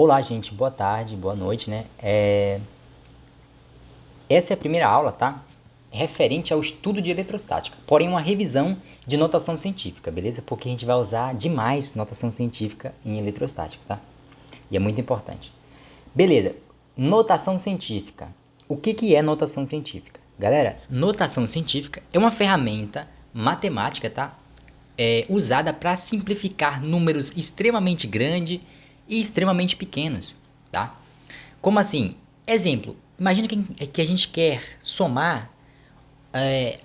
Olá, gente, boa tarde, boa noite, né? Essa é a primeira aula, tá? Referente ao estudo de eletrostática, porém uma revisão de notação científica, beleza? Porque a gente vai usar demais notação científica em eletrostática, tá? E é muito importante. Beleza, notação científica. O que é notação científica? Galera, notação científica é uma ferramenta matemática, tá? Usada para simplificar números extremamente grandes e extremamente pequenos, tá? Como assim? Exemplo, imagina que a gente quer somar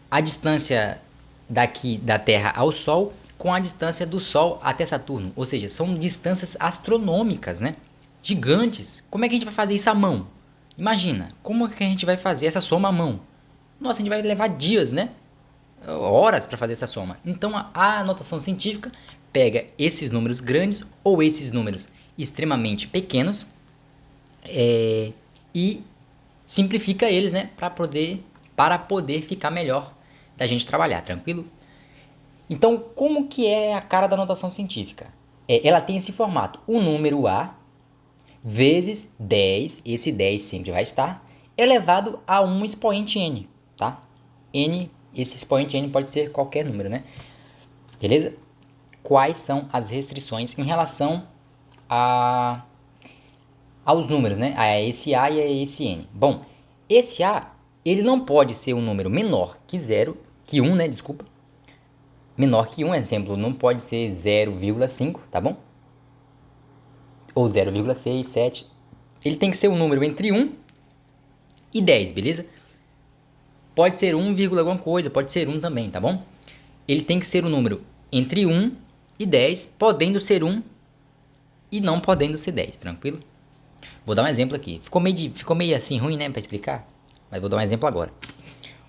a distância daqui da Terra ao Sol com a distância do Sol até Saturno. Ou seja, são distâncias astronômicas, né? Gigantes. Como é que a gente vai fazer isso à mão? Imagina, como é que a gente vai fazer essa soma à mão? Nossa, a gente vai levar dias, né? Horas para fazer essa soma. Então a notação científica pega esses números grandes ou esses números extremamente pequenos e simplifica eles, né, para poder ficar melhor da gente trabalhar, tranquilo? Então, como que é a cara da notação científica? Ela tem esse formato, o número A vezes 10, esse 10 sempre vai estar, elevado a um expoente n, tá? N, esse expoente n pode ser qualquer número, né? Beleza? Quais são as restrições em relação aos números, né? A esse A e a esse N. Bom, esse A, ele não pode ser um número menor que 0, que 1, né? Desculpa. Menor que 1, exemplo, não pode ser 0,5, tá bom? Ou 0,6, 7. Ele tem que ser um número entre 1 e 10, beleza? Pode ser 1, alguma coisa, pode ser 1 também, tá bom? Ele tem que ser um número entre 1 e 10, podendo ser 1 e não podendo ser 10, tranquilo? Vou dar um exemplo aqui. Ficou meio assim ruim, né, para explicar? Mas vou dar um exemplo agora.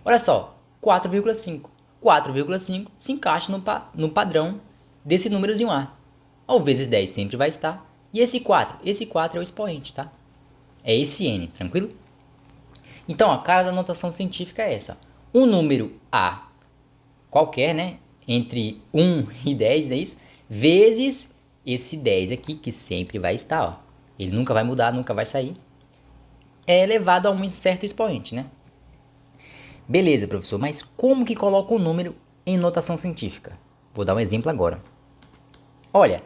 Olha só, 4,5. 4,5 se encaixa no padrão desse númerozinho A. O vezes 10 sempre vai estar. E esse 4 é o expoente, tá? É esse N, tranquilo? Então, a cara da notação científica é essa. Um número A qualquer, né? Entre 1 e 10, não é isso? Vezes esse 10 aqui, que sempre vai estar, ó. Ele nunca vai mudar, nunca vai sair. É elevado a um certo expoente, né? Beleza, professor, mas como que coloca o número em notação científica? Vou dar um exemplo agora. Olha,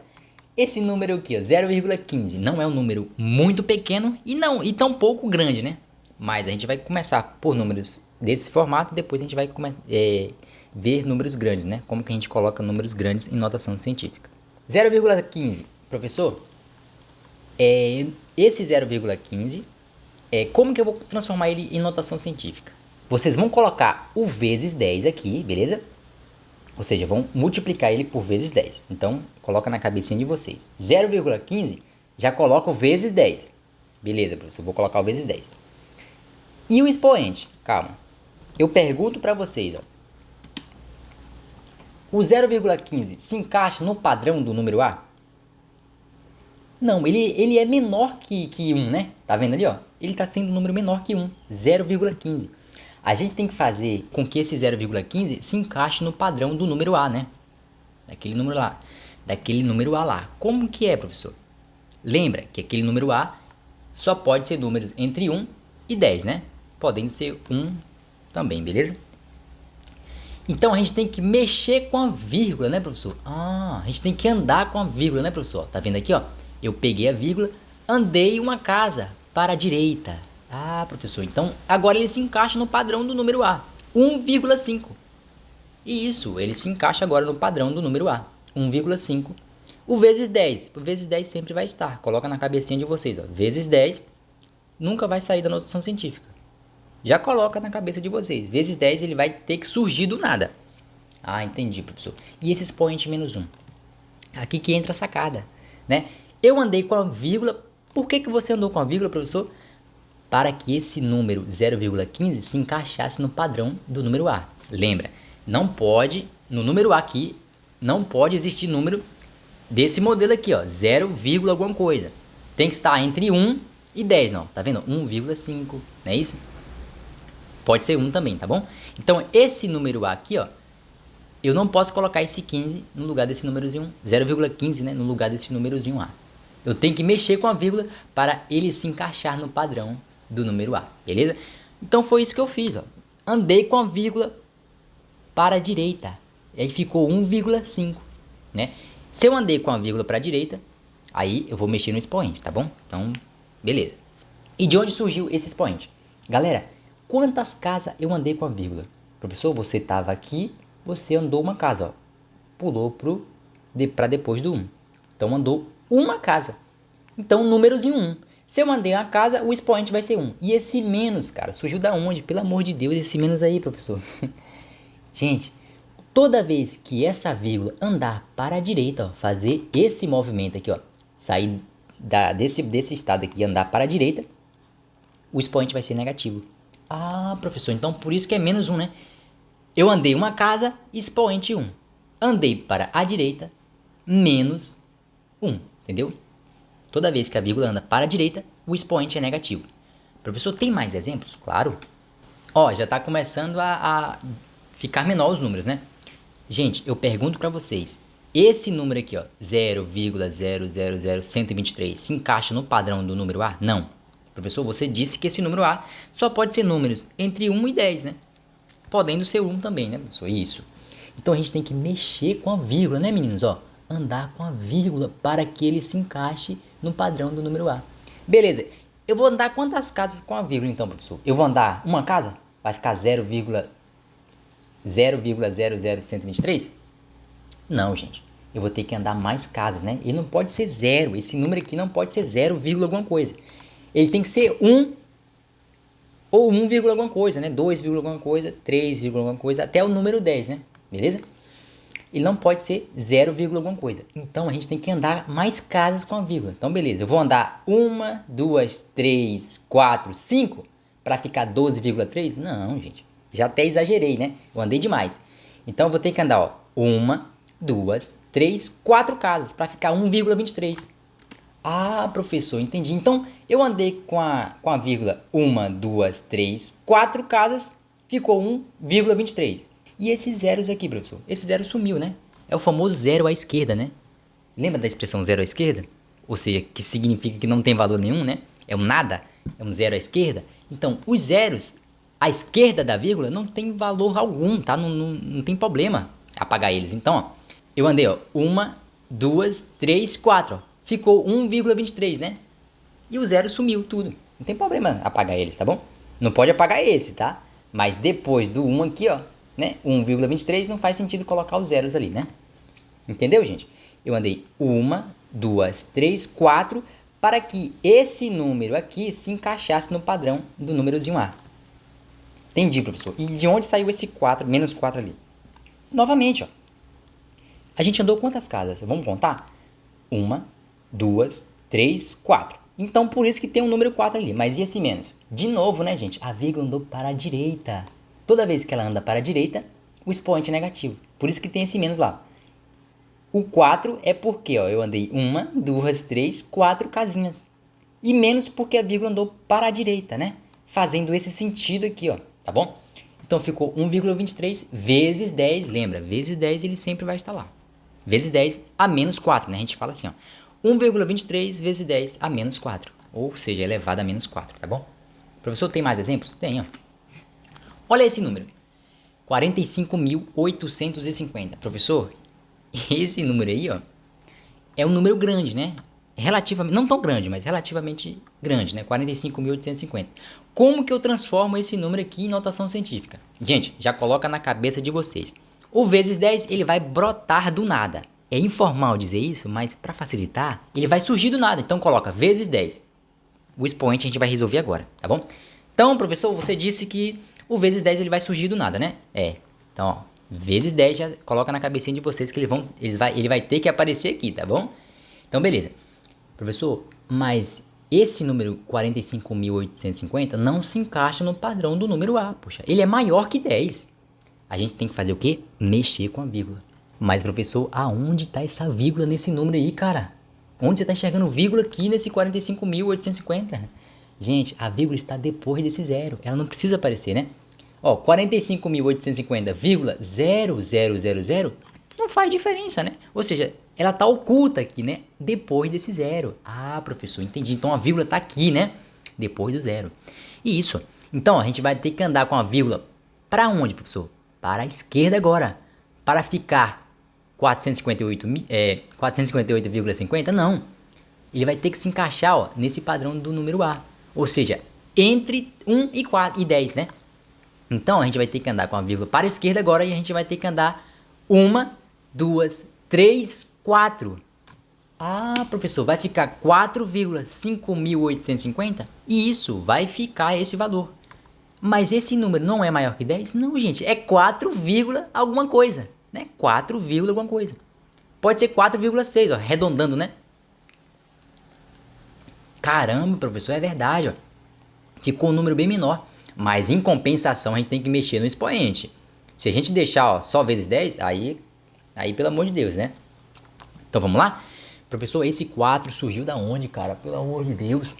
esse número aqui, 0,15, não é um número muito pequeno e tão pouco grande, né? Mas a gente vai começar por números desse formato, depois a gente vai ver números grandes, né? Como que a gente coloca números grandes em notação científica. 0,15, professor, esse 0,15, como que eu vou transformar ele em notação científica? Vocês vão colocar o vezes 10 aqui, beleza? Ou seja, vão multiplicar ele por vezes 10. Então, coloca na cabecinha de vocês. 0,15 já coloca o vezes 10. Beleza, professor, vou colocar o vezes 10. E o expoente? Calma. Eu pergunto para vocês, ó. O 0,15 se encaixa no padrão do número A? Não, ele é menor que 1, né? Tá vendo ali, ó? Ele está sendo um número menor que 1, 0,15. A gente tem que fazer com que esse 0,15 se encaixe no padrão do número A, né? Daquele número A lá. Como que é, professor? Lembra que aquele número A só pode ser números entre 1 e 10, né? Podendo ser 1 também, beleza? Então a gente tem que mexer com a vírgula, né, professor? A gente tem que andar com a vírgula, né, professor? Tá vendo aqui, ó? Eu peguei a vírgula, andei uma casa para a direita. Professor, então agora ele se encaixa no padrão do número A, 1,5. E isso, ele se encaixa agora no padrão do número A, 1,5. O vezes 10 sempre vai estar. Coloca na cabecinha de vocês, ó. Vezes 10 nunca vai sair da notação científica. Já coloca na cabeça de vocês. Vezes 10 ele vai ter que surgir do nada. Entendi, professor. E esse expoente menos 1? Aqui que entra a sacada, né? Eu andei com a vírgula. Por que você andou com a vírgula, professor? Para que esse número 0,15 se encaixasse no padrão do número A. Lembra, no número A aqui, não pode existir número desse modelo aqui, ó, 0, alguma coisa. Tem que estar entre 1 e 10, não, tá vendo? 1,5, não é isso? Pode ser 1 também, tá bom? Então, esse número A aqui, ó, eu não posso colocar esse 15 no lugar desse númerozinho, 0,15, né, no lugar desse númerozinho A. Eu tenho que mexer com a vírgula para ele se encaixar no padrão do número A, beleza? Então foi isso que eu fiz, ó. Andei com a vírgula para a direita. E aí ficou 1,5, né? Se eu andei com a vírgula para a direita, aí eu vou mexer no expoente, tá bom? Então, beleza. E de onde surgiu esse expoente? Galera, quantas casas eu andei com a vírgula? Professor, você estava aqui, você andou uma casa, ó. Pulou para depois do 1. Então andou uma casa. Então númerozinho 1. Se eu andei uma casa, o expoente vai ser 1. E esse menos, cara, surgiu da onde? Pelo amor de Deus, esse menos aí, professor. Gente, toda vez que essa vírgula andar para a direita, ó, fazer esse movimento aqui, ó, sair desse estado aqui e andar para a direita, o expoente vai ser negativo. Ah, professor, então por isso que é menos 1, né? Eu andei uma casa, expoente 1. Andei para a direita, menos 1, entendeu? Toda vez que a vírgula anda para a direita, o expoente é negativo. Professor, tem mais exemplos? Claro. Ó, já está começando a ficar menor os números, né? Gente, eu pergunto para vocês, esse número aqui, ó, 0,000123, se encaixa no padrão do número A? Não. Professor, você disse que esse número A só pode ser números entre 1 e 10, né? Podendo ser 1 também, né, professor? Isso. Então a gente tem que mexer com a vírgula, né, meninos? Ó, andar com a vírgula para que ele se encaixe no padrão do número A. Beleza. Eu vou andar quantas casas com a vírgula, então, professor? Eu vou andar uma casa? Vai ficar 0,00123? Não, gente. Eu vou ter que andar mais casas, né? Ele não pode ser 0. Esse número aqui não pode ser 0, alguma coisa. Ele tem que ser 1 ou 1, alguma coisa, né? 2, alguma coisa, 3, alguma coisa, até o número 10, né? Beleza? Ele não pode ser 0, alguma coisa. Então a gente tem que andar mais casas com a vírgula. Então beleza, eu vou andar 1, 2, 3, 4, 5 para ficar 12,3? Não, gente. Já até exagerei, né? Eu andei demais. Então eu vou ter que andar, ó, 1, 2, 3, 4 casas para ficar 1,23. Ah, professor, entendi. Então eu andei com a vírgula 1, 2, 3, 4 casas, ficou 1,23. E esses zeros aqui, professor? Esse zero sumiu, né? É o famoso zero à esquerda, né? Lembra da expressão zero à esquerda? Ou seja, que significa que não tem valor nenhum, né? É um nada, é um zero à esquerda. Então, os zeros à esquerda da vírgula não tem valor algum, tá? Não tem problema apagar eles. Então, ó, eu andei, ó, 1, 2, 3, 4, ó. Ficou 1,23, né? E o zero sumiu tudo. Não tem problema apagar eles, tá bom? Não pode apagar esse, tá? Mas depois do 1 aqui, ó, né? 1,23 não faz sentido colocar os zeros ali, né? Entendeu, gente? Eu andei 1, 2, 3, 4 para que esse número aqui se encaixasse no padrão do númerozinho A. Entendi, professor. E de onde saiu esse 4, menos 4 ali? Novamente, ó. A gente andou quantas casas? Vamos contar? 1, 2, 3, 4. Então, por isso que tem um número 4 ali. Mas e esse menos? De novo, né, gente? A vírgula andou para a direita. Toda vez que ela anda para a direita, o expoente é negativo. Por isso que tem esse menos lá. O 4 é porque, ó, eu andei 1, 2, 3, 4 casinhas. E menos porque a vírgula andou para a direita, né? Fazendo esse sentido aqui, ó. Tá bom? Então ficou 1,23 vezes 10. Lembra, vezes 10 ele sempre vai estar lá. Vezes 10 a menos 4, né? A gente fala assim, ó. 1,23 vezes 10 a menos 4. Ou seja, elevado a menos 4, tá bom? Professor, tem mais exemplos? Tem, ó. Olha esse número. 45.850. Professor, esse número aí, ó, é um número grande, né? Relativamente, não tão grande, mas relativamente grande, né? 45.850. Como que eu transformo esse número aqui em notação científica? Gente, já coloca na cabeça de vocês. O vezes 10, ele vai brotar do nada. É informal dizer isso, mas para facilitar, ele vai surgir do nada. Então coloca vezes 10. O expoente a gente vai resolver agora, tá bom? Então, professor, você disse que o vezes 10 ele vai surgir do nada, né? É. Então, ó, vezes 10 já coloca na cabecinha de vocês que ele vai ter que aparecer aqui, tá bom? Então, beleza. Professor, mas esse número 45.850 não se encaixa no padrão do número A, poxa. Ele é maior que 10. A gente tem que fazer o quê? Mexer com a vírgula. Mas, professor, aonde está essa vírgula nesse número aí, cara? Onde você está enxergando vírgula aqui nesse 45.850? Gente, a vírgula está depois desse zero. Ela não precisa aparecer, né? Ó, 45.850,0000 não faz diferença, né? Ou seja, ela tá oculta aqui, né? Depois desse zero. Ah, professor, entendi. Então a vírgula tá aqui, né? Depois do zero. Isso. Então a gente vai ter que andar com a vírgula para onde, professor? Para a esquerda agora. Para ficar 458,50? Não. Ele vai ter que se encaixar, ó, nesse padrão do número A. Ou seja, entre 1 e 4 e 10, né? Então a gente vai ter que andar com a vírgula para a esquerda agora e a gente vai ter que andar 1, 2, 3, 4. Ah, professor, vai ficar 4,5.850? Isso, vai ficar esse valor. Mas esse número não é maior que 10? Não, gente, é 4, alguma coisa, né? 4, alguma coisa. Pode ser 4,6, ó, arredondando, né? Caramba, professor, é verdade, ó. Ficou um número bem menor. Mas em compensação a gente tem que mexer no expoente. Se a gente deixar, ó, só vezes 10, aí pelo amor de Deus, né? Então vamos lá? Professor, esse 4 surgiu da onde, cara? Pelo amor de Deus.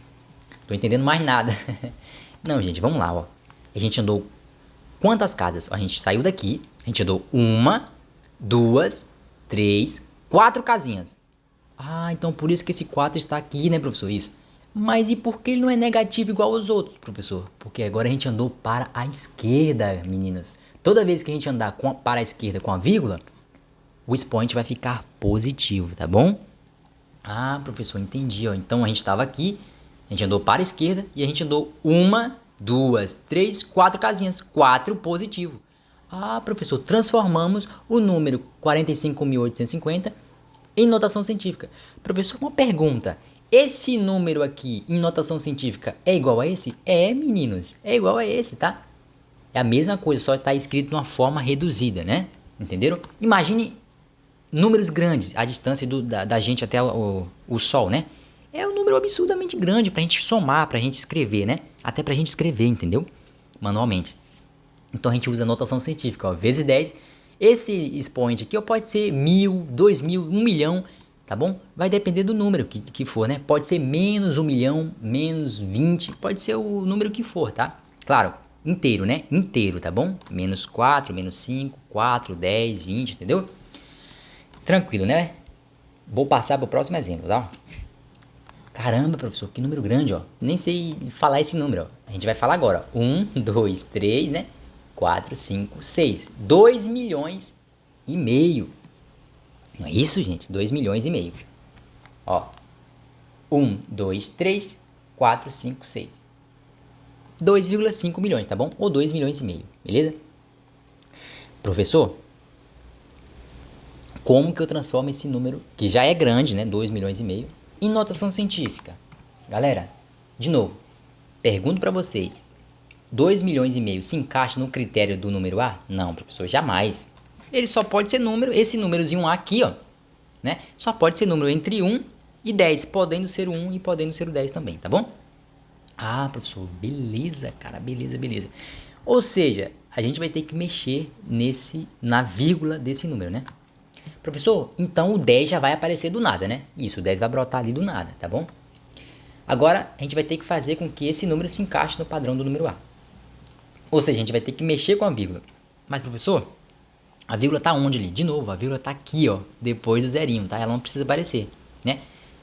Tô entendendo mais nada. Não, gente, vamos lá, ó. A gente andou quantas casas? Ó, a gente saiu daqui, a gente andou 1, 2, 3, 4 casinhas. Ah, então por isso que esse 4 está aqui, né, professor? Isso. Mas e por que ele não é negativo igual aos outros, professor? Porque agora a gente andou para a esquerda, meninas. Toda vez que a gente andar para a esquerda com a vírgula, o expoente vai ficar positivo, tá bom? Ah, professor, entendi, ó. Então a gente estava aqui, a gente andou para a esquerda e a gente andou 1, 2, 3, 4 casinhas. 4 positivo. Ah, professor, transformamos o número 45.850 em notação científica. Professor, uma pergunta. Esse número aqui em notação científica é igual a esse? É, meninos, é igual a esse, tá? É a mesma coisa, só está escrito de uma forma reduzida, né? Entenderam? Imagine números grandes, a distância da gente até o Sol, né? É um número absurdamente grande pra gente somar, pra gente escrever, né? Até pra gente escrever, entendeu? Manualmente. Então a gente usa a notação científica, ó, vezes 10. Esse expoente aqui ó, pode ser 1.000, 2.000, 1.000.000, tá bom? Vai depender do número que for, né? Pode ser menos 1.000.000, menos 20, pode ser o número que for, tá? Claro, inteiro, né? Inteiro, tá bom? Menos 4, menos 5, 4, 10, 20, entendeu? Tranquilo, né? Vou passar pro próximo exemplo, tá? Caramba, professor, que número grande, ó. Nem sei falar esse número, ó. A gente vai falar agora, ó. 1, 2, 3, né? 4, 5, 6. 2 milhões e meio. Não é isso, gente? 2 milhões e meio. Ó. 1, 2, 3, 4, 5, 6. 2,5 milhões, tá bom? Ou 2 milhões e meio, beleza? Professor, como que eu transformo esse número, que já é grande, né? 2 milhões e meio, em notação científica? Galera, de novo, pergunto pra vocês. 2 milhões e meio se encaixa no critério do número A? Não, professor, jamais. Ele só pode ser número, esse númerozinho A aqui, ó, né? Só pode ser número entre 1 e 10, podendo ser o 1 e podendo ser o 10 também, tá bom? Ah, professor, beleza, cara, beleza, beleza. Ou seja, a gente vai ter que mexer na vírgula desse número, né? Professor, então o 10 já vai aparecer do nada, né? Isso, o 10 vai brotar ali do nada, tá bom? Agora, a gente vai ter que fazer com que esse número se encaixe no padrão do número A. Ou seja, a gente vai ter que mexer com a vírgula. Mas, professor, a vírgula tá onde ali? De novo, a vírgula tá aqui, ó, depois do zerinho, tá? Ela não precisa aparecer, né?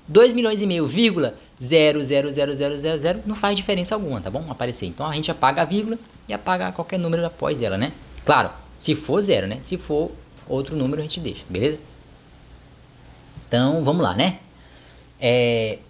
2 milhões e meio, vírgula, 0,00000, não faz diferença alguma, tá bom? Aparecer. Então, a gente apaga a vírgula e apaga qualquer número após ela, né? Claro, se for zero, né? Se for outro número, a gente deixa, beleza? Então, vamos lá, né?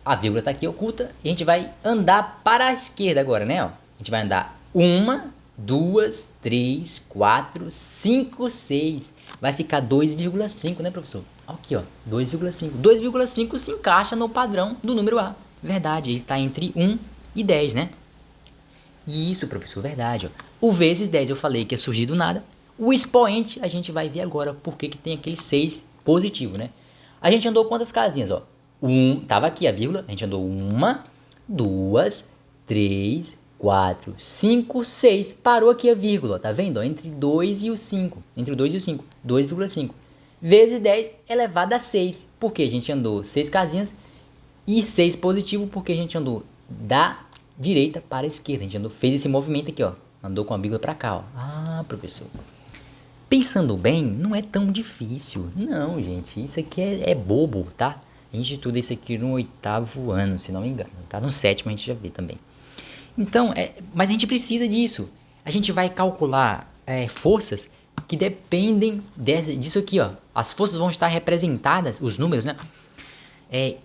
A vírgula tá aqui oculta e a gente vai andar para a esquerda agora, né? Ó. A gente vai andar 1, 2, 3, 4, 5, 6. Vai ficar 2,5, né, professor? Aqui, ó, 2,5. 2,5 se encaixa no padrão do número A. Verdade, ele está entre 1 e 10, né? Isso, professor, verdade. Ó. O vezes 10 eu falei que ia surgir do nada. O expoente a gente vai ver agora porque que tem aquele 6 positivo, né? A gente andou quantas casinhas, ó? Tava aqui a vírgula, a gente andou 1, 2, 3, 4, 5, 6. Parou aqui a vírgula, tá vendo? Ó, entre 2 e o 5. Entre o 2 e o 5. 2,5. Vezes 10 elevado a 6. Porque a gente andou 6 casinhas. E 6 positivo porque a gente andou da direita para a esquerda. A gente fez esse movimento aqui, ó. Andou com a vírgula para cá, ó. Ah, professor. pensando bem, não é tão difícil. Não, gente, isso aqui é bobo, tá? A gente estuda isso aqui no 8º ano, se não me engano, tá? No 7º a gente já vê também. Então, mas a gente precisa disso. A gente vai calcular forças que dependem disso aqui, ó. As forças vão estar representadas, os números, né?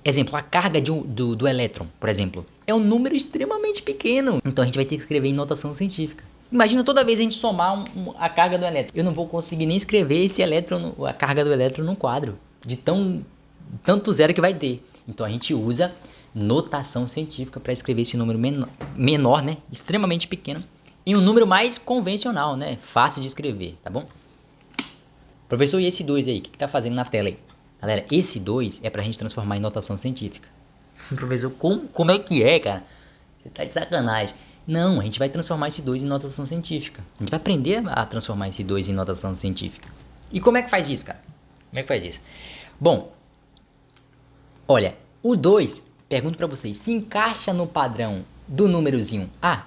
Exemplo, a carga do elétron, por exemplo, é um número extremamente pequeno. Então a gente vai ter que escrever em notação científica. Imagina toda vez a gente somar a carga do elétron. Eu não vou conseguir nem escrever esse elétron, a carga do elétron no quadro. De tanto zero que vai ter. Então a gente usa notação científica para escrever esse número menor, né? Extremamente pequeno. Em um número mais convencional, né? Fácil de escrever, tá bom? Professor, e esse 2 aí? O que tá fazendo na tela aí? Galera, esse 2 é pra gente transformar em notação científica. Professor, como é que é, cara? Você tá de sacanagem. Não, a gente vai transformar esse 2 em notação científica. A gente vai aprender a transformar esse 2 em notação científica. E como é que faz isso, cara? Como é que faz isso? Bom, olha, o 2, pergunto pra vocês, se encaixa no padrão do númerozinho A?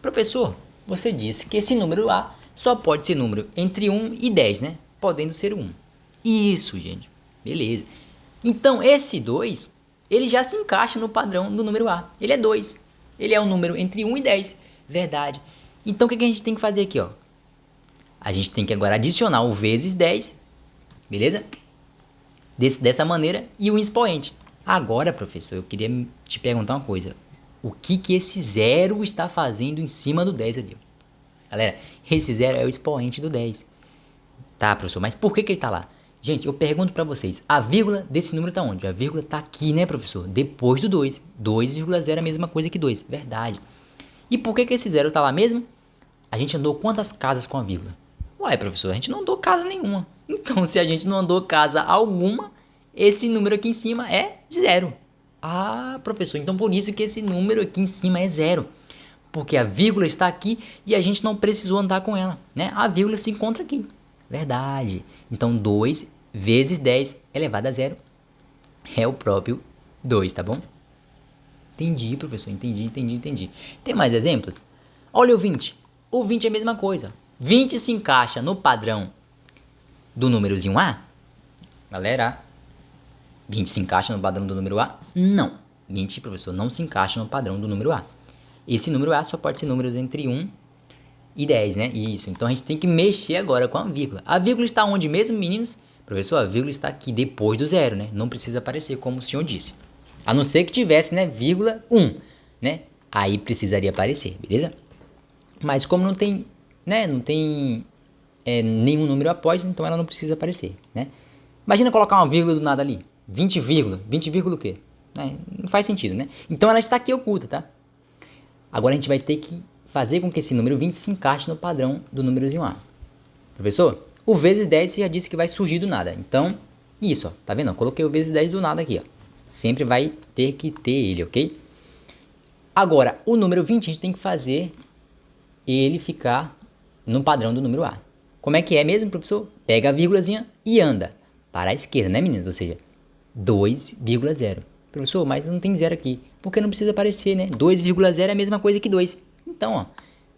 Professor, você disse que esse número A só pode ser número entre 1 e 10, né? Podendo ser 1. Isso, gente. Beleza. Então, esse 2, ele já se encaixa no padrão do número A. Ele é 2. Ele é um número entre 1 e 10. Verdade. Então, o que a gente tem que fazer aqui, ó? A gente tem que agora adicionar o vezes 10. Beleza? Dessa maneira. E o expoente. Agora, professor, eu queria te perguntar uma coisa. O que esse zero está fazendo em cima do 10 ali? Galera, esse zero é o expoente do 10. Tá, professor, mas por que ele tá lá? Gente, eu pergunto pra vocês, a vírgula desse número tá onde? A vírgula tá aqui, né, professor? Depois do 2. 2,0 é a mesma coisa que 2. Verdade. E por que esse zero tá lá mesmo? A gente andou quantas casas com a vírgula? Ué, professor, a gente não andou casa nenhuma. Então, se a gente não andou casa alguma, esse número aqui em cima é zero. Ah, professor, então por isso que esse número aqui em cima é zero. Porque a vírgula está aqui e a gente não precisou andar com ela, né? A vírgula se encontra aqui. Verdade. Então 2 vezes 10 elevado a zero é o próprio 2, tá bom? Entendi, professor. Entendi. Tem mais exemplos? Olha o 20. O 20 é a mesma coisa. 20 se encaixa no padrão do númerozinho A? Galera, 20 se encaixa no padrão do número A? Não. 20, professor, não se encaixa no padrão do número A. Esse número A só pode ser números entre 1 e 10, né? Isso. Então a gente tem que mexer agora com a vírgula. A vírgula está onde mesmo, meninos? Professor, a vírgula está aqui depois do zero, né? Não precisa aparecer como o senhor disse. A não ser que tivesse, né? Vírgula 1, né? Aí precisaria aparecer, beleza? Mas como não tem, né? Não tem nenhum número após, então ela não precisa aparecer, né? Imagina colocar uma vírgula do nada ali. 20 vírgula o quê? Não faz sentido, né? Então ela está aqui oculta, tá? Agora a gente vai ter que fazer com que esse número 20 se encaixe no padrão do númerozinho A. Professor, o vezes 10 você já disse que vai surgir do nada. Então, isso, ó, tá vendo? Eu coloquei o vezes 10 do nada aqui, ó. Sempre vai ter que ter ele, ok? Agora, o número 20 a gente tem que fazer ele ficar no padrão do número A. Como é que é mesmo, professor? Pega a vírgulazinha e anda para a esquerda, né, meninos? Ou seja, 2,0. Professor, mas não tem zero aqui. Porque não precisa aparecer, né? 2,0 é a mesma coisa que 2. Então, ó,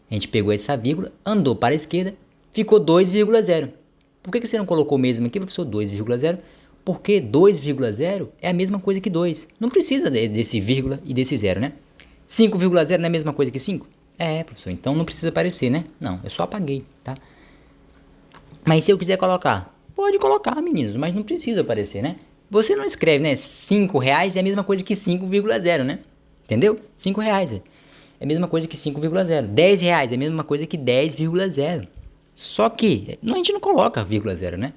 a gente pegou essa vírgula, andou para a esquerda, ficou 2,0. Por que você não colocou mesmo aqui, professor, 2,0? Porque 2,0 é a mesma coisa que 2. Não precisa desse vírgula e desse zero, né? 5,0 não é a mesma coisa que 5? É, professor, então não precisa aparecer, né? Não, eu só apaguei, tá? Mas se eu quiser colocar, pode colocar, meninos, mas não precisa aparecer, né? Você não escreve, né? 5 reais é a mesma coisa que 5,0, né? Entendeu? 5 reais é a mesma coisa que 5,0. 10 reais é a mesma coisa que 10,0. Só que a gente não coloca vírgula zero, né?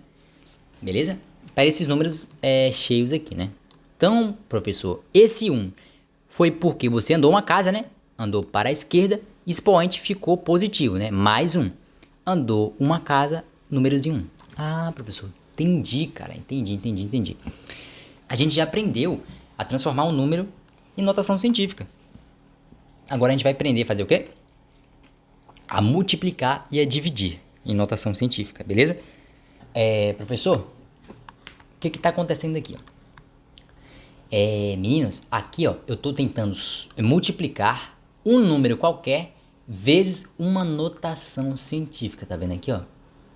Beleza? Para esses números cheios aqui, né? Então, professor, esse 1 foi porque você andou uma casa, né? Andou para a esquerda, expoente ficou positivo, né? Mais 1. Andou uma casa, númerozinho 1. Ah, professor, entendi, cara. Entendi. A gente já aprendeu a transformar um número em notação científica. Agora a gente vai aprender a fazer o quê? A multiplicar e a dividir em notação científica, beleza? Professor, o que está acontecendo aqui? Meninos, aqui ó, eu estou tentando multiplicar um número qualquer vezes uma notação científica, tá vendo aqui, ó?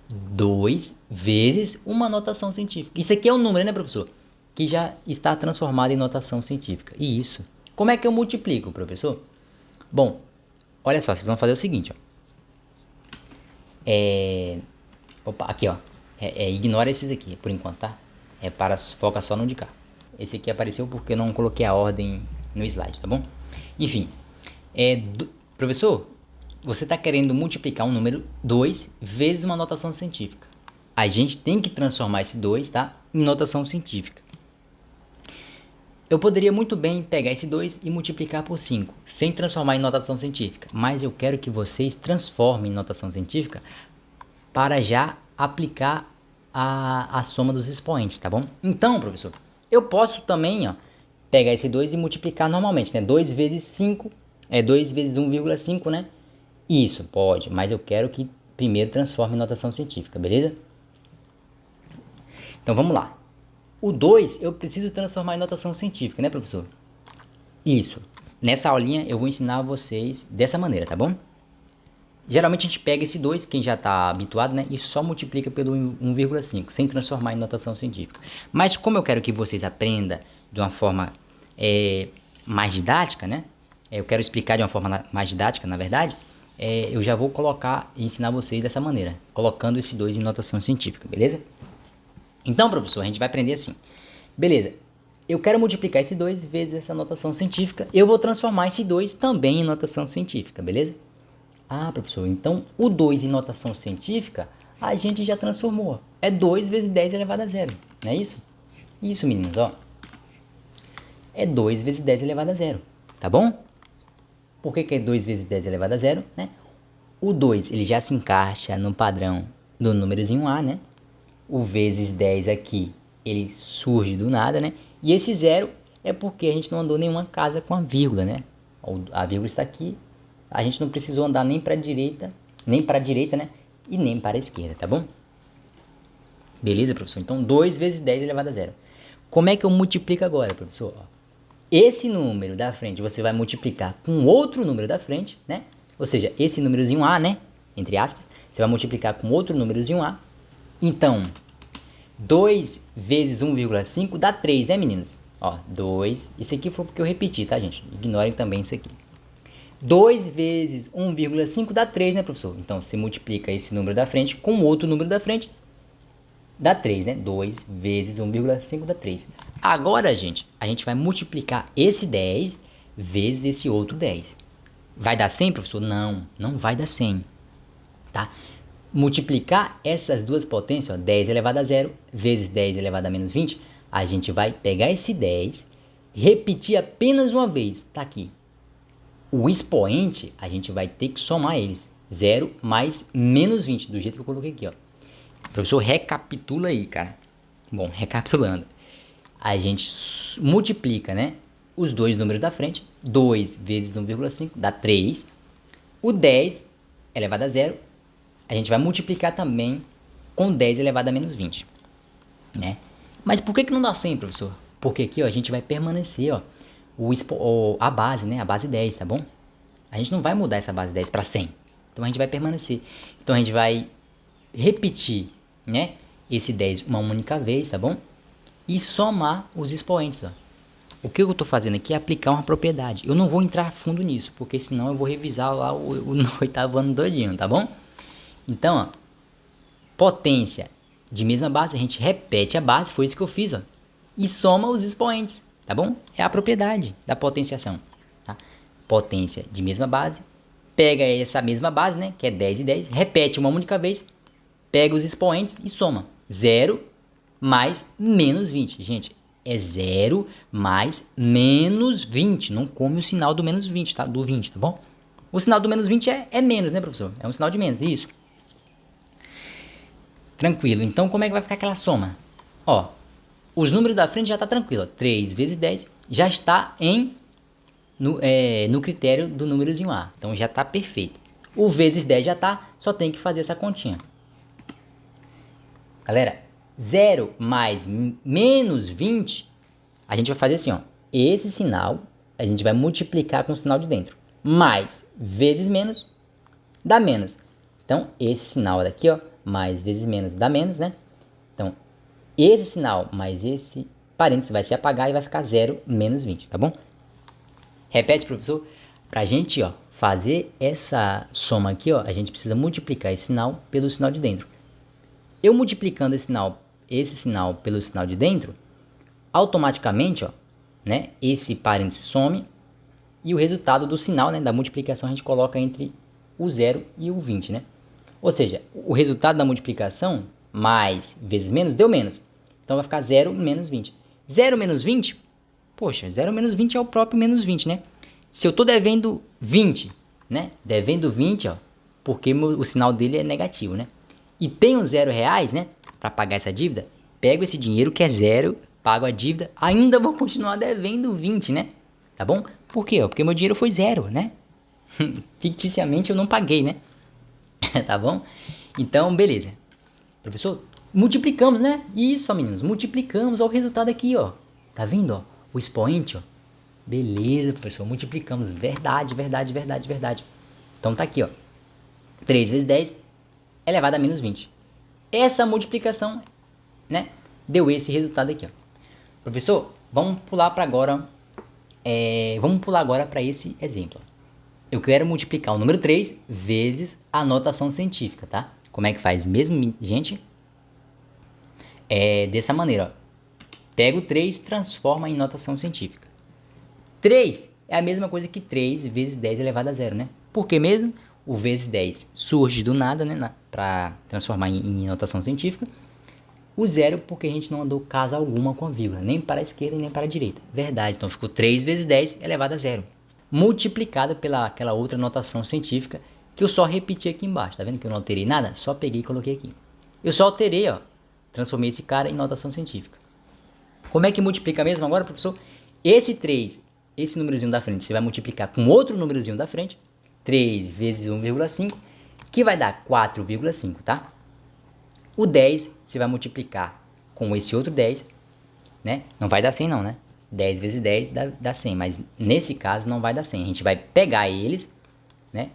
2 vezes uma notação científica. Isso aqui é um número, né, professor? Que já está transformado em notação científica. E isso. Como é que eu multiplico, professor? Bom, olha só, vocês vão fazer o seguinte, ó. Opa, aqui, ó. Ignora esses aqui, por enquanto, tá? Foca só no de cá. Esse aqui apareceu porque eu não coloquei a ordem no slide, tá bom? Enfim, professor, você está querendo multiplicar um número 2 vezes uma notação científica. A gente tem que transformar esse 2, tá, em notação científica. Eu poderia muito bem pegar esse 2 e multiplicar por 5, sem transformar em notação científica. Mas eu quero que vocês transformem em notação científica para já aplicar a soma dos expoentes, tá bom? Então, professor, eu posso também, ó, pegar esse 2 e multiplicar normalmente, né? 2 vezes 5, 2 vezes 1,5, né? Isso, pode, mas eu quero que primeiro transforme em notação científica, beleza? Então vamos lá. O 2 eu preciso transformar em notação científica, né, professor? Isso. Nessa aulinha eu vou ensinar vocês dessa maneira, tá bom? Geralmente a gente pega esse 2, quem já está habituado, né, e só multiplica pelo 1,5, sem transformar em notação científica. Mas como eu quero que vocês aprendam de uma forma mais didática, né? Eu quero explicar de uma forma mais didática, na verdade, eu já vou colocar e ensinar vocês dessa maneira, colocando esse 2 em notação científica, beleza? Então, professor, a gente vai aprender assim. Beleza, eu quero multiplicar esse 2 vezes essa notação científica, eu vou transformar esse 2 também em notação científica, beleza? Ah, professor, então o 2 em notação científica a gente já transformou. É 2 vezes 10 elevado a 0, não é isso? Isso, meninos, ó. É 2 vezes 10 elevado a 0, tá bom? Por que é 2 vezes 10 elevado a 0, né? O 2, ele já se encaixa no padrão do númerozinho A, né? O vezes 10 aqui, ele surge do nada, né? E esse 0 é porque a gente não andou nenhuma casa com a vírgula, né? A vírgula está aqui. A gente não precisou andar nem para a direita, né? E nem para a esquerda, tá bom? Beleza, professor? Então, 2 vezes 10 elevado a 0. Como é que eu multiplico agora, professor? Esse número da frente você vai multiplicar com outro número da frente, né? Ou seja, esse númerozinho A, né? Entre aspas, você vai multiplicar com outro númerozinho A. Então, 2 vezes 1,5 dá 3, né, meninos? Ó, 2. Isso aqui foi porque eu repeti, tá, gente? Ignorem também isso aqui. 2 vezes 1,5 dá 3, né, professor? Então, você multiplica esse número da frente com outro número da frente, dá 3, né? 2 vezes 1,5 dá 3. Agora, gente, a gente vai multiplicar esse 10 vezes esse outro 10. Vai dar 100, professor? Não, não vai dar 100, tá? Multiplicar essas duas potências, ó, 10 elevado a 0 vezes 10 elevado a menos 20, a gente vai pegar esse 10, repetir apenas uma vez, tá aqui. O expoente, a gente vai ter que somar eles. 0 mais menos 20, do jeito que eu coloquei aqui, ó. Professor, recapitula aí, cara. Bom, recapitulando. A gente multiplica, né, os dois números da frente. 2 vezes 1,5 dá 3. O 10 elevado a 0, a gente vai multiplicar também com 10 elevado a menos 20, né? Mas por que não dá 100, professor? Porque aqui, ó, a gente vai permanecer, ó, a base, né? A base 10, tá bom? A gente não vai mudar essa base 10 para 100. Então a gente vai permanecer. Então a gente vai repetir, né, esse 10 uma única vez, tá bom? E somar os expoentes, ó. O que eu estou fazendo aqui é aplicar uma propriedade. Eu não vou entrar a fundo nisso, porque senão eu vou revisar lá o 8º ano todinho, tá bom? Então, ó, potência de mesma base, a gente repete a base, foi isso que eu fiz, ó, e soma os expoentes, tá bom? É a propriedade da potenciação, tá? Potência de mesma base, pega essa mesma base, né, que é 10 e 10, repete uma única vez, pega os expoentes e soma. 0 mais menos 20. Gente, é 0 mais menos 20. Não come o sinal do menos 20, tá? Do 20, tá bom? O sinal do menos 20 é menos, né, professor? É um sinal de menos, isso. Tranquilo. Então, como é que vai ficar aquela soma? Ó, os números da frente já tá tranquilo. Ó. 3 vezes 10 já está no critério do númerozinho A. Então, já tá perfeito. O vezes 10 já tá, só tem que fazer essa continha. Galera, 0 mais menos 20, a gente vai fazer assim, ó. Esse sinal, a gente vai multiplicar com o sinal de dentro. Mais vezes menos, dá menos. Então, esse sinal daqui, ó, mais vezes menos dá menos, né? Então, esse sinal mais esse parênteses vai se apagar e vai ficar 0 menos 20, tá bom? Repete, professor. Pra gente, ó, fazer essa soma aqui, ó, a gente precisa multiplicar esse sinal pelo sinal de dentro. Eu multiplicando esse sinal pelo sinal de dentro, automaticamente, ó, né, esse parênteses some e o resultado do sinal, né, da multiplicação a gente coloca entre o 0 e o 20, né? Ou seja, o resultado da multiplicação mais vezes menos deu menos. Então vai ficar 0 menos 20. 0 menos 20, poxa, 0 menos 20 é o próprio menos 20, né? Se eu estou devendo 20, né? Devendo 20, ó, porque o sinal dele é negativo, né? E tenho 0 reais, né? Para pagar essa dívida, pego esse dinheiro que é 0, pago a dívida, ainda vou continuar devendo 20, né? Tá bom? Por quê? Porque meu dinheiro foi 0, né? Ficticiamente eu não paguei, né? Tá bom? Então, beleza. Professor, multiplicamos, né? Isso, ó, meninos, multiplicamos. Ó, o resultado aqui, ó. Tá vendo, ó? O expoente, ó. Beleza, professor, multiplicamos. Verdade, verdade, verdade, verdade. Então tá aqui, ó. 3 vezes 10 elevado a menos 20. Essa multiplicação, né, deu esse resultado aqui, ó. Professor, vamos pular para agora. Vamos pular agora para esse exemplo. Eu quero multiplicar o número 3 vezes a notação científica, tá? Como é que faz mesmo, gente? É dessa maneira, ó. Pega o 3, transforma em notação científica. 3 é a mesma coisa que 3 vezes 10 elevado a 0, né? Por que mesmo? O vezes 10 surge do nada, né? Para transformar em notação científica. O 0 porque a gente não andou casa alguma com a vírgula, nem para a esquerda nem para a direita. Verdade, então ficou 3 vezes 10 elevado a 0. Multiplicado pela aquela outra notação científica que eu só repeti aqui embaixo. Tá vendo que eu não alterei nada? Só peguei e coloquei aqui. Eu só alterei, ó. Transformei esse cara em notação científica. Como é que multiplica mesmo agora, professor? Esse 3, esse númerozinho da frente, você vai multiplicar com outro númerozinho da frente. 3 vezes 1,5, que vai dar 4,5, tá? O 10, você vai multiplicar com esse outro 10, né? Não vai dar 100 não, né? 10 vezes 10 dá 100, mas nesse caso não vai dar 100. A gente vai pegar eles, né?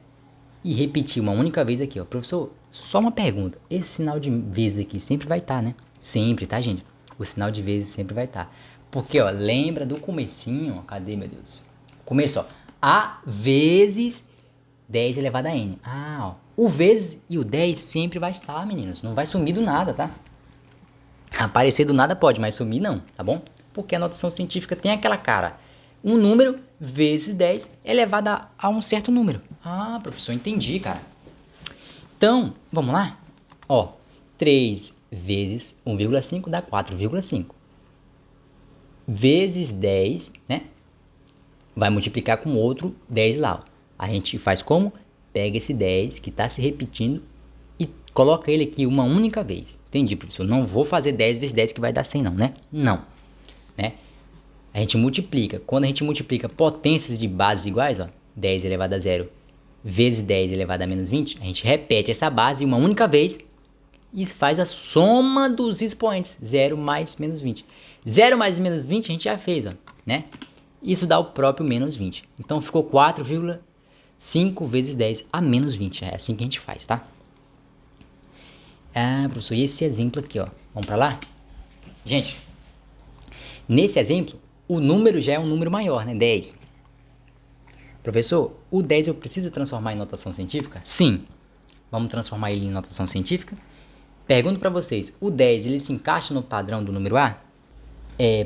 E repetir uma única vez aqui, ó. Professor, só uma pergunta. Esse sinal de vezes aqui sempre vai estar, né? Sempre, tá, gente? O sinal de vezes sempre vai estar. Porque, ó, lembra do comecinho, ó. Cadê, meu Deus? Começo, ó. A vezes 10 elevado a n. Ah, ó. O vezes e o 10 sempre vai estar, meninos. Não vai sumir do nada, tá? Aparecer do nada pode, mas sumir não, tá bom? Porque a notação científica tem aquela cara. Um número vezes 10 elevado a um certo número. Ah, professor, entendi, cara. Então, vamos lá? Ó, 3 vezes 1,5 dá 4,5. Vezes 10, né? Vai multiplicar com outro 10 lá, ó. A gente faz como? Pega esse 10 que está se repetindo e coloca ele aqui uma única vez. Entendi, professor. Não vou fazer 10 vezes 10 que vai dar 100 não, né? Não. Né? A gente multiplica. Quando a gente multiplica potências de bases iguais, ó, 10 elevado a 0 vezes 10 elevado a menos 20, a gente repete essa base uma única vez e faz a soma dos expoentes. 0 mais menos 20. 0 mais menos 20 a gente já fez, ó, né? Isso dá o próprio menos 20. Então ficou 4,5 vezes 10 a menos 20. É assim que a gente faz, tá? Ah, professor, e esse exemplo aqui, ó. Vamos pra lá? Gente, nesse exemplo, o número já é um número maior, né? 10. Professor, o 10 eu preciso transformar em notação científica? Sim. Vamos transformar ele em notação científica? Pergunto para vocês, o 10 ele se encaixa no padrão do número A?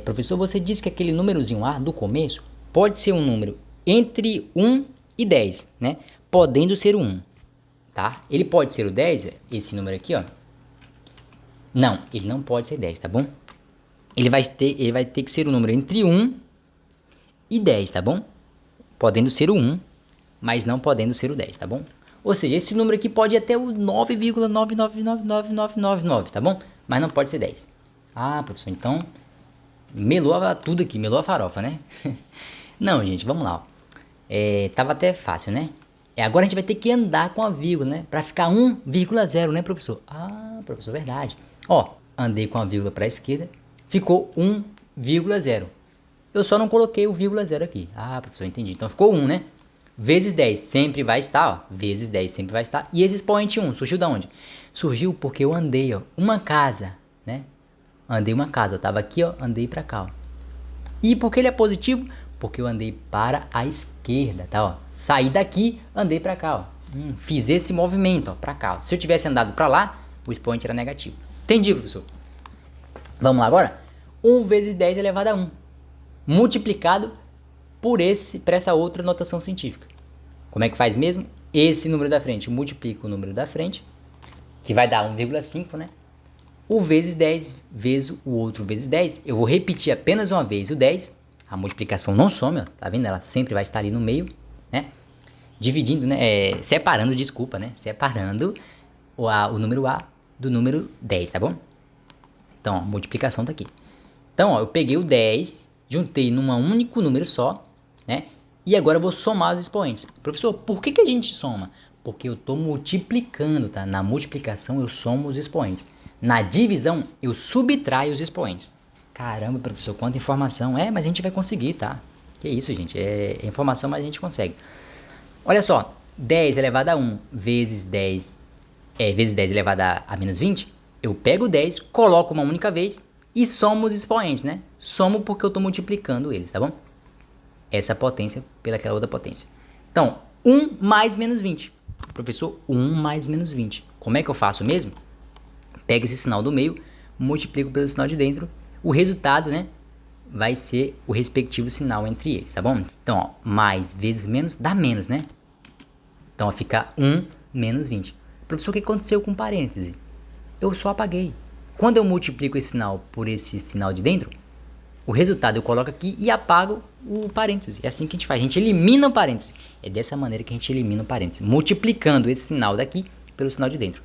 Professor, você disse que aquele númerozinho A do começo pode ser um número entre 1 e 10, né? Podendo ser o 1, tá? Ele pode ser o 10, esse número aqui, ó. Não, ele não pode ser 10, tá bom? Ele vai ter que ser um número entre 1 e 10, tá bom? Podendo ser o 1, mas não podendo ser o 10, tá bom? Ou seja, esse número aqui pode ir até o 9,999999, tá bom? Mas não pode ser 10. Ah, professor, então melou tudo aqui, melou a farofa, né? Não, gente, vamos lá, ó. Tava até fácil, né? Agora a gente vai ter que andar com a vírgula, né? Pra ficar 1,0, né, professor? Ah, professor, verdade. Ó, andei com a vírgula para a esquerda, ficou 1,0. Eu só não coloquei o vírgula 0 aqui. Ah, professor, entendi. Então ficou 1, né? vezes 10 sempre vai estar, ó. Vezes 10 sempre vai estar. E esse expoente 1 surgiu da onde? Surgiu porque eu andei, ó, uma casa, né? Andei uma casa, eu tava aqui, ó, andei pra cá, ó. E por que ele é positivo? Porque eu andei para a esquerda, tá, ó. Saí daqui, andei pra cá, ó. Fiz esse movimento, ó, pra cá, ó. Se eu tivesse andado pra lá, o expoente era negativo. Entendi, professor? Vamos lá agora? 1 vezes 10 elevado a 1. Multiplicado por essa outra notação científica. Como é que faz mesmo? Esse número da frente multiplica o número da frente, que vai dar 1,5, né? O vezes 10 vezes o outro vezes 10. Eu vou repetir apenas uma vez o 10. A multiplicação não some, ó, tá vendo? Ela sempre vai estar ali no meio, né? Dividindo, né? Separando, desculpa, né? Separando o número A do número 10, tá bom? Então, ó, a multiplicação tá aqui. Então, ó, eu peguei o 10, juntei num único número só, né? E agora eu vou somar os expoentes. Professor, por que a gente soma? Porque eu estou multiplicando, tá? Na multiplicação eu somo os expoentes. Na divisão eu subtraio os expoentes. Caramba, professor, quanta informação. Mas a gente vai conseguir, tá? Que isso, gente. É informação, mas a gente consegue. Olha só. 10 elevado a 1 vezes 10 elevado a menos 20. Eu pego o 10, coloco uma única vez e somo os expoentes, né? Somo porque eu estou multiplicando eles, tá bom? Essa potência pelaquela outra potência. Então, 1 mais menos 20. Professor, 1 mais menos 20. Como é que eu faço mesmo? Pego esse sinal do meio, multiplico pelo sinal de dentro. O resultado, né, vai ser o respectivo sinal entre eles, tá bom? Então, ó, mais vezes menos dá menos, né? Então, ó, fica 1 menos 20. Professor, o que aconteceu com parêntese? Eu só apaguei. Quando eu multiplico esse sinal por esse sinal de dentro, o resultado eu coloco aqui e apago o parêntese. É assim que a gente faz. A gente elimina o parêntese. É dessa maneira que a gente elimina o parêntese. Multiplicando esse sinal daqui pelo sinal de dentro.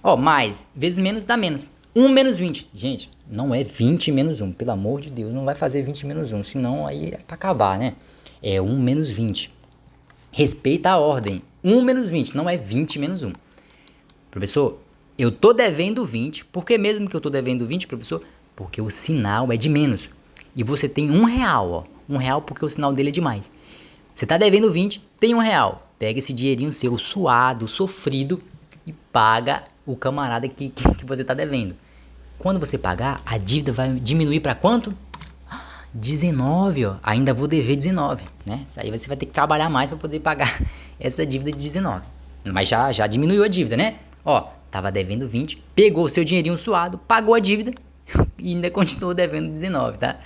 Ó, mais vezes menos dá menos. 1 menos 20. Gente, não é 20 menos 1. Pelo amor de Deus, não vai fazer 20 menos 1. Senão aí é pra acabar, né? É 1 menos 20. Respeita a ordem. 1 menos 20. Não é 20 menos 1. Professor, eu tô devendo 20. Por que mesmo que eu tô devendo 20, professor? Porque o sinal é de menos. E você tem R$1, ó. R$1 porque o sinal dele é de mais. Você tá devendo 20, tem R$1. Pega esse dinheirinho seu suado, sofrido e paga o camarada que você tá devendo. Quando você pagar, a dívida vai diminuir para quanto? 19, ó. Ainda vou dever 19, né? Aí você vai ter que trabalhar mais para poder pagar essa dívida de 19. Mas já diminuiu a dívida, né? Ó, tava devendo 20, pegou o seu dinheirinho suado, pagou a dívida e ainda continuou devendo 19, tá?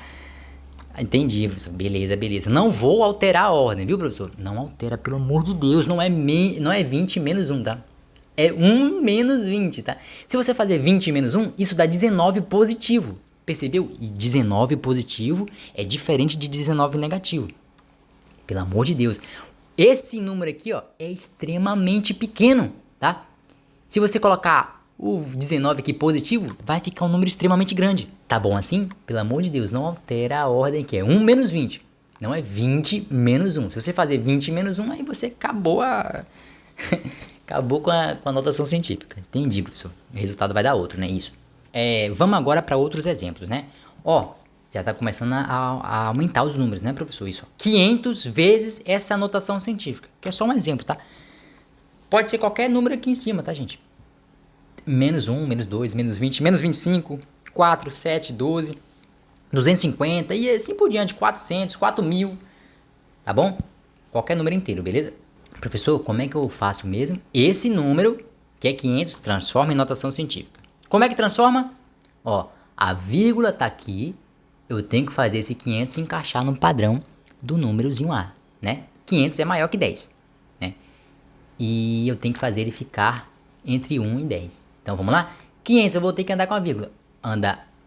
Entendi, professor. Beleza, beleza. Não vou alterar a ordem, viu, professor? Não altera, pelo amor de Deus. Não é 20 menos 1, tá? É 1 menos 20, tá? Se você fazer 20 menos 1, isso dá 19 positivo. Percebeu? E 19 positivo é diferente de 19 negativo. Pelo amor de Deus. Esse número aqui, ó, é extremamente pequeno, tá? Se você colocar o 19 aqui positivo, vai ficar um número extremamente grande. Tá bom assim? Pelo amor de Deus, não altera a ordem aqui. É 1 menos 20. Não é 20 menos 1. Se você fazer 20 menos 1, aí você acabou acabou com a notação científica. Entendi, professor. O resultado vai dar outro, né? Isso. Vamos agora para outros exemplos, né? Ó, já tá começando a aumentar os números, né, professor? Isso. 500 vezes essa notação científica. Que é só um exemplo, tá? Pode ser qualquer número aqui em cima, tá, gente? Menos 1, menos 2, menos 20, menos 25, 4, 7, 12, 250 e assim por diante, 400, 4.000, tá bom? Qualquer número inteiro, beleza? Professor, como é que eu faço mesmo? Esse número, que é 500, transforma em notação científica. Como é que transforma? Ó, a vírgula tá aqui, eu tenho que fazer esse 500 se encaixar no padrão do númerozinho A, né? 500 é maior que 10, né? E eu tenho que fazer ele ficar entre 1 e 10. Então vamos lá? 500 eu vou ter que andar com a vírgula.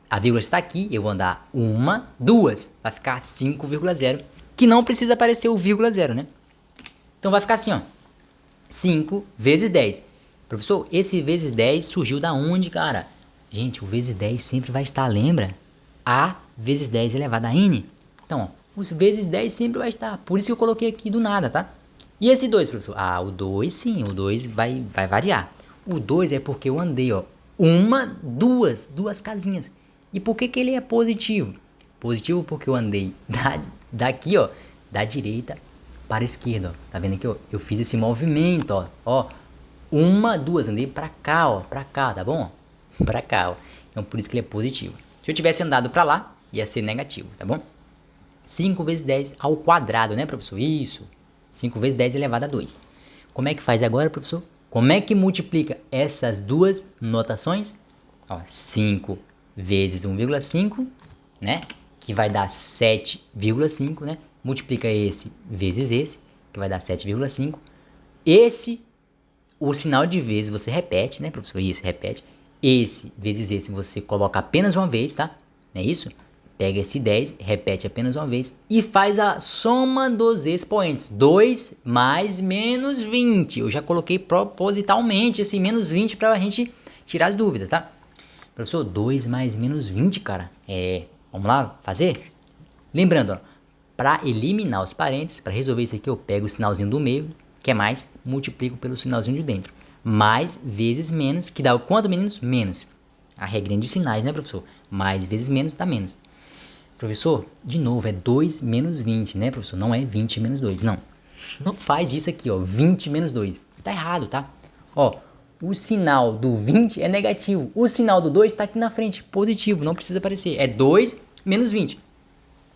A vírgula está aqui, eu vou andar 1, 2, vai ficar 5,0, que não precisa aparecer o vírgula 0, né? Então vai ficar assim, ó. 5 vezes 10. Professor, esse vezes 10 surgiu da onde, cara? Gente, o vezes 10 sempre vai estar, lembra? A vezes 10 elevado a n. Então, ó, os vezes 10 sempre vai estar. Por isso que eu coloquei aqui do nada, tá? E esse 2, professor? Ah, o 2 sim, o 2 vai variar. O 2 é porque eu andei, ó, duas casinhas. E por que ele é positivo? Positivo porque eu andei daqui, ó, da direita para a esquerda, ó. Tá vendo aqui, ó? Eu fiz esse movimento, ó. Ó, uma, duas, andei pra cá, ó. Pra cá, tá bom? Pra cá, ó. Então, por isso que ele é positivo. Se eu tivesse andado pra lá, ia ser negativo, tá bom? 5 vezes 10 ao quadrado, né, professor? Isso. 5 vezes 10 elevado a 2. Como é que faz agora, professor? Como é que multiplica essas duas notações? Ó, 5 vezes 1,5, né? Que vai dar 7,5, né? Multiplica esse vezes esse, que vai dar 7,5. Esse, o sinal de vezes você repete, né, professor? Isso, repete. Esse vezes esse você coloca apenas uma vez, tá? Não é isso? Pega esse 10, repete apenas uma vez e faz a soma dos expoentes. 2 mais menos 20. Eu já coloquei propositalmente esse menos 20 para a gente tirar as dúvidas, tá? Professor, 2 mais menos 20, cara. Vamos lá fazer? Lembrando, ó, para eliminar os parênteses, para resolver isso aqui, eu pego o sinalzinho do meio, que é mais, multiplico pelo sinalzinho de dentro. Mais vezes menos, que dá o quanto, meninos? Menos. A regrinha de sinais, né, professor? Mais vezes menos dá menos. Professor, de novo, é 2 menos 20, né, professor? Não é 20 menos 2, não. Não faz isso aqui, ó, 20 menos 2. Tá errado, tá? Ó, o sinal do 20 é negativo. O sinal do 2 tá aqui na frente, positivo, não precisa aparecer. É 2 menos 20,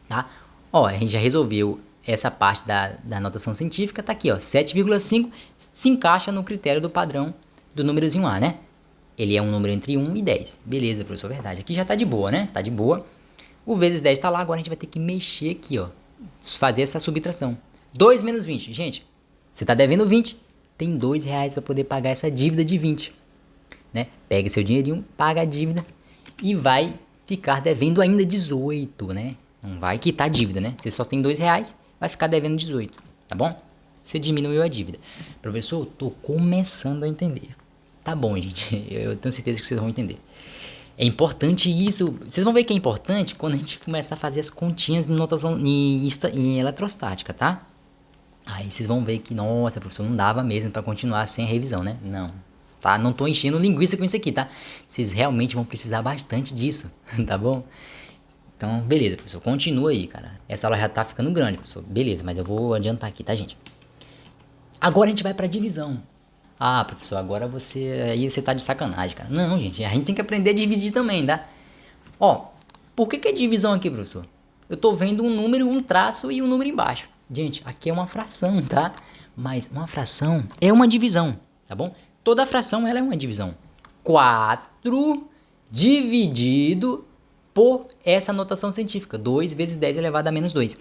tá? Ó, a gente já resolveu essa parte da notação científica, tá aqui, ó, 7,5 se encaixa no critério do padrão do númerozinho A, né? Ele é um número entre 1 e 10. Beleza, professor, verdade. Aqui já tá de boa, né? Tá de boa. O vezes 10 tá lá, agora a gente vai ter que mexer aqui, ó. Fazer essa subtração. 2 menos 20. Gente, você tá devendo 20. Tem R$2 para poder pagar essa dívida de 20. Né? Pega seu dinheirinho, paga a dívida e vai ficar devendo ainda 18, né? Não vai quitar a dívida, né? Você só tem R$2, vai ficar devendo 18, tá bom? Você diminuiu a dívida. Professor, eu tô começando a entender. Tá bom, gente. Eu tenho certeza que vocês vão entender. É importante isso. Vocês vão ver que é importante quando a gente começar a fazer as continhas em notação em eletrostática, tá? Aí vocês vão ver que, nossa, professor, não dava mesmo pra continuar sem a revisão, né? Não. Tá? Não tô enchendo linguiça com isso aqui, tá? Vocês realmente vão precisar bastante disso, tá bom? Então, beleza, professor. Continua aí, cara. Essa aula já tá ficando grande, professor. Beleza, mas eu vou adiantar aqui, tá, gente? Agora a gente vai pra divisão. Ah, professor, agora aí você tá de sacanagem, cara. Não, gente, a gente tem que aprender a dividir também, tá? Ó, por que é divisão aqui, professor? Eu tô vendo um número, um traço e um número embaixo. Gente, aqui é uma fração, tá? Mas uma fração é uma divisão, tá bom? Toda fração ela é uma divisão. 4 dividido por essa notação científica. 2 vezes 10 elevado a menos 2.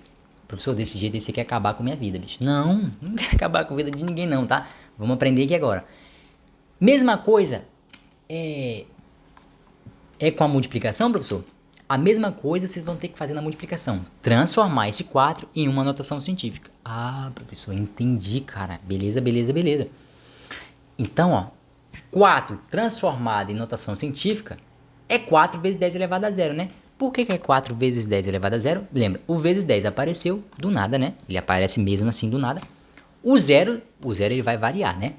Professor, desse jeito você quer acabar com a minha vida, bicho. Não, não quero acabar com a vida de ninguém não, tá? Vamos aprender aqui agora. Mesma coisa é com a multiplicação, professor? A mesma coisa vocês vão ter que fazer na multiplicação. Transformar esse 4 em uma notação científica. Ah, professor, entendi, cara. Beleza, beleza, beleza. Então, ó, 4 transformado em notação científica é 4 vezes 10 elevado a zero, né? Por que é 4 vezes 10 elevado a zero? Lembra, o vezes 10 apareceu do nada, né? Ele aparece mesmo assim do nada. O zero ele vai variar, né?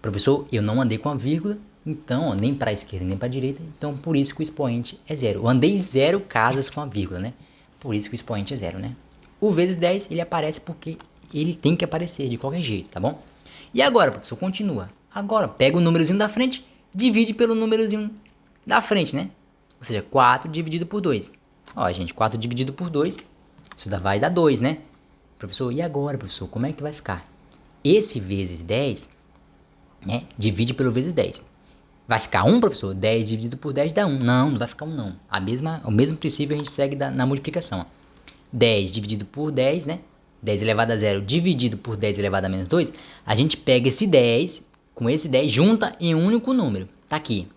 Professor, eu não andei com a vírgula, então, ó, nem para a esquerda nem para a direita, então por isso que o expoente é zero. Eu andei 0 casas com a vírgula, né? Por isso que o expoente é zero, né? O vezes 10 ele aparece porque ele tem que aparecer de qualquer jeito, tá bom? E agora, professor, continua. Agora, pega o númerozinho da frente, divide pelo númerozinho da frente, né? Ou seja, 4 dividido por 2. Ó, gente, 4 dividido por 2, isso vai dar 2, né? Professor, e agora, professor, como é que vai ficar? Esse vezes 10, né, divide pelo vezes 10. Vai ficar 1, professor? 10 dividido por 10 dá 1. Não, não vai ficar 1, não. O mesmo princípio a gente segue na multiplicação. Ó. 10 dividido por 10, né? 10 elevado a 0 dividido por 10 elevado a menos 2. A gente pega esse 10, com esse 10, junta em um único número. Tá aqui.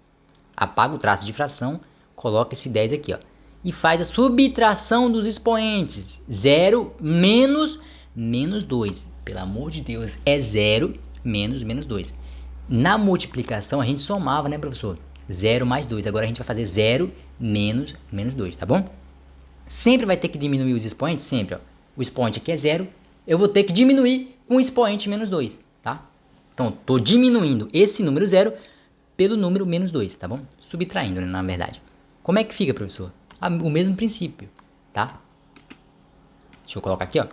Apaga o traço de fração, coloca esse 10 aqui, ó. E faz a subtração dos expoentes. 0 menos 2. Pelo amor de Deus, é 0 menos 2. Na multiplicação a gente somava, né, professor? 0 mais 2. Agora a gente vai fazer 0 menos 2, tá bom? Sempre vai ter que diminuir os expoentes, sempre, ó. O expoente aqui é 0. Eu vou ter que diminuir com o expoente menos 2, tá? Então, tô diminuindo esse número 0 pelo número menos 2, tá bom? Subtraindo, né, na verdade. Como é que fica, professor? O mesmo princípio, tá? Deixa eu colocar aqui, ó.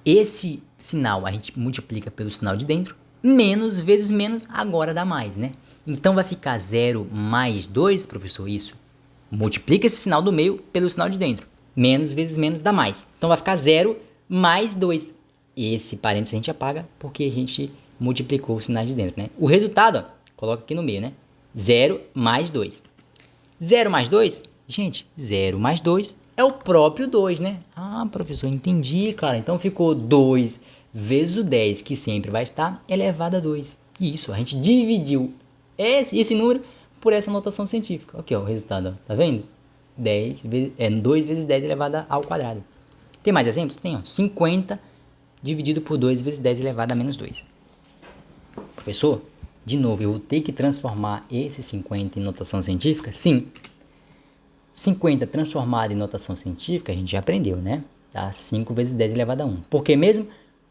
esse sinal a gente multiplica pelo sinal de dentro, menos vezes menos agora dá mais, né? Então vai ficar 0 mais 2, professor, isso. Multiplica esse sinal do meio pelo sinal de dentro. Menos vezes menos dá mais. Então vai ficar 0 mais 2. Esse parênteses a gente apaga porque a gente multiplicou os sinais de dentro, né? O resultado, ó, coloca aqui no meio, né? 0 mais 2. 0 mais 2, gente, 0 mais 2 é o próprio 2, né? Ah, professor, entendi, cara. Então ficou 2 vezes o 10, que sempre vai estar, elevado a 2. Isso, a gente dividiu esse número por essa notação científica. Aqui, ó, o resultado, ó, tá vendo? 2 vezes 10 elevado ao quadrado. Tem mais exemplos? Tem, ó, 50 dividido por 2 vezes 10 elevado a menos 2. Professor, de novo, eu vou ter que transformar esse 50 em notação científica? Sim. 50 transformado em notação científica, a gente já aprendeu, né? Tá? 5 vezes 10 elevado a 1. Porque mesmo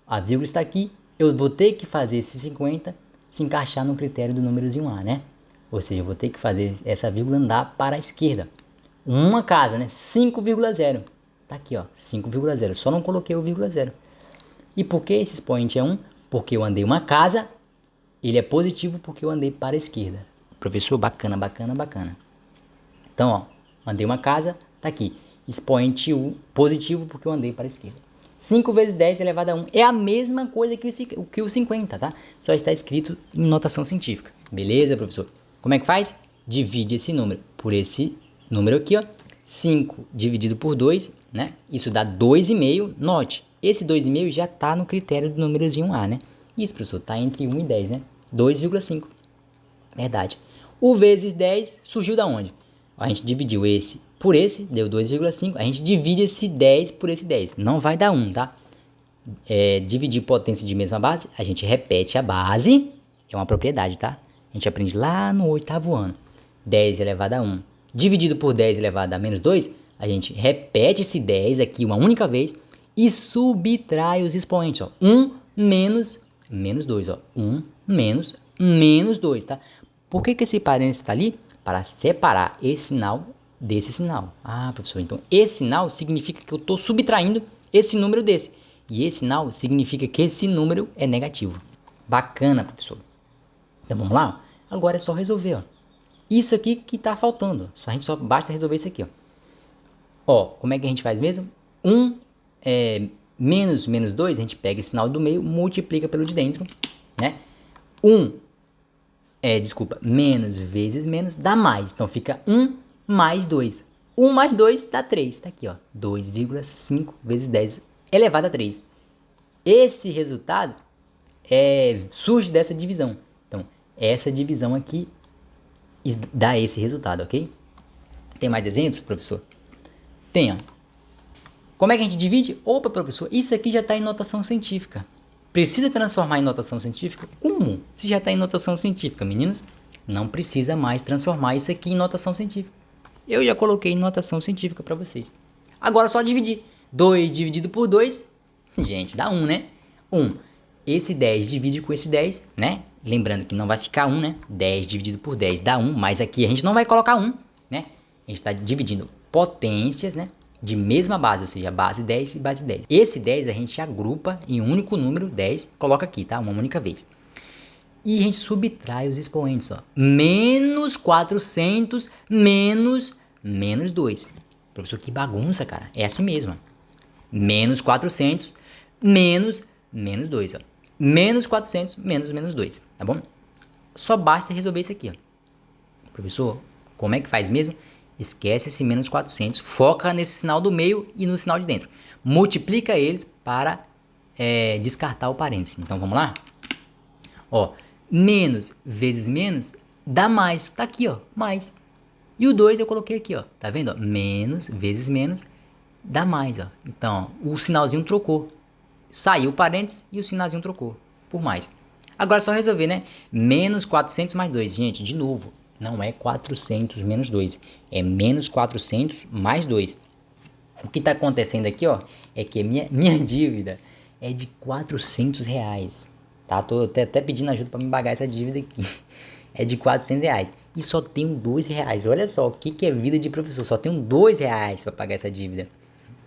a vírgula está aqui, eu vou ter que fazer esse 50 se encaixar no critério do númerozinho A, né? Ou seja, eu vou ter que fazer essa vírgula andar para a esquerda. Uma casa, né? 5,0. Tá aqui, ó, 5,0. Só não coloquei o vírgula 0. E por que esse expoente é 1? Porque eu andei uma casa, ele é positivo porque eu andei para a esquerda. Professor, bacana, bacana, bacana. Então, ó, andei uma casa, tá aqui. Expoente 1 positivo porque eu andei para a esquerda. 5 vezes 10 elevado a 1 é a mesma coisa que o 50, tá? Só está escrito em notação científica. Beleza, professor? Como é que faz? Divide esse número por esse número aqui, ó. 5 dividido por 2, né? Isso dá 2,5. Note, esse 2,5 já está no critério do númerozinho A, né? Isso, professor, está entre 1 e 10, né? 2,5. Verdade. O vezes 10 surgiu da onde? A gente dividiu esse por esse, deu 2,5. A gente divide esse 10 por esse 10. Não vai dar 1, tá? Dividir potência de mesma base, a gente repete a base. É uma propriedade, tá? A gente aprende lá no 8º ano. 10 elevado a 1 dividido por 10 elevado a menos 2, a gente repete esse 10 aqui uma única vez e subtrai os expoentes, ó. 1 menos 2, ó. 1 menos 2, tá? Por que esse parênteses está ali? Para separar esse sinal desse sinal. Ah, professor, então esse sinal significa que eu estou subtraindo esse número desse. E esse sinal significa que esse número é negativo. Bacana, professor. Então vamos lá? Agora é só resolver, ó. Isso aqui que está faltando. A gente só basta resolver isso aqui, ó. Ó, como é que a gente faz mesmo? 1 menos 2, a gente pega esse sinal do meio, multiplica pelo de dentro, né? Menos vezes menos dá mais. Então fica 1 mais 2. 1 mais 2 dá 3. Tá aqui, ó. 2,5 vezes 10 elevado a 3. Esse resultado surge dessa divisão. Então, essa divisão aqui dá esse resultado, ok? Tem mais exemplos, professor? Tem, ó. Como é que a gente divide? Opa, professor, isso aqui já está em notação científica. Precisa transformar em notação científica? Como? Se já está em notação científica, meninos, não precisa mais transformar isso aqui em notação científica. Eu já coloquei em notação científica para vocês. Agora é só dividir. 2 dividido por 2, gente, dá 1, né? 1. Esse 10 divide com esse 10, né? Lembrando que não vai ficar 1, né? 10 dividido por 10 dá 1, mas aqui a gente não vai colocar 1, né? A gente está dividindo potências, né? De mesma base, ou seja, base 10 e base 10. Esse 10 a gente agrupa em um único número, 10, coloca aqui, tá? Uma única vez. E a gente subtrai os expoentes, ó. Menos 400 menos 2. Professor, que bagunça, cara. É assim mesmo, ó. Menos 400 menos 2, ó. Menos 400 menos 2, tá bom? Só basta resolver isso aqui, ó. Professor, como é que faz mesmo? Esquece esse menos 400, foca nesse sinal do meio e no sinal de dentro. Multiplica eles para descartar o parênteses. Então, vamos lá? Ó, menos vezes menos dá mais. Tá aqui, ó, mais. E o 2 eu coloquei aqui, ó. Tá vendo? Ó? Menos vezes menos dá mais, ó. Então, ó, o sinalzinho trocou. Saiu o parênteses e o sinalzinho trocou por mais. Agora é só resolver, né? Menos 400 mais 2. Gente, de novo, não é 400 menos 2. É menos 400 mais 2. O que está acontecendo aqui, ó, é que a minha dívida é de R$400. Tá? Tô até pedindo ajuda para me pagar essa dívida aqui. É de R$400. E só tenho R$2. Olha só, o que é vida de professor? Só tenho R$2 para pagar essa dívida.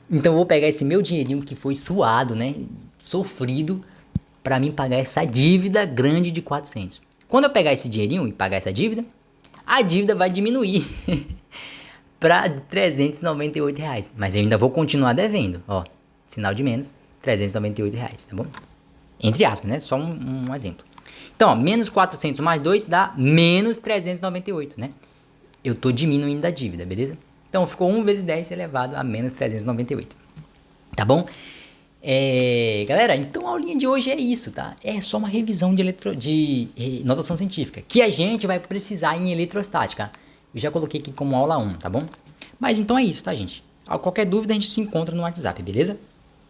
Então eu vou pegar esse meu dinheirinho que foi suado, né? sofrido para mim pagar essa dívida grande de 400. Quando eu pegar esse dinheirinho e pagar essa dívida, a dívida vai diminuir para R$ 398. Mas eu ainda vou continuar devendo, ó, sinal de menos, R$ 398, tá bom? Entre aspas, né? Só um exemplo. Então, ó, menos 400 mais 2 dá menos 398, né? Eu tô diminuindo a dívida, beleza? Então, ficou 1 vezes 10 elevado a menos 398. Tá bom? Galera, então a aulinha de hoje é isso, tá? É só uma revisão de notação científica, que a gente vai precisar em eletrostática. Eu já coloquei aqui como aula 1, tá bom? Mas então é isso, tá, gente? Qualquer dúvida a gente se encontra no WhatsApp, beleza?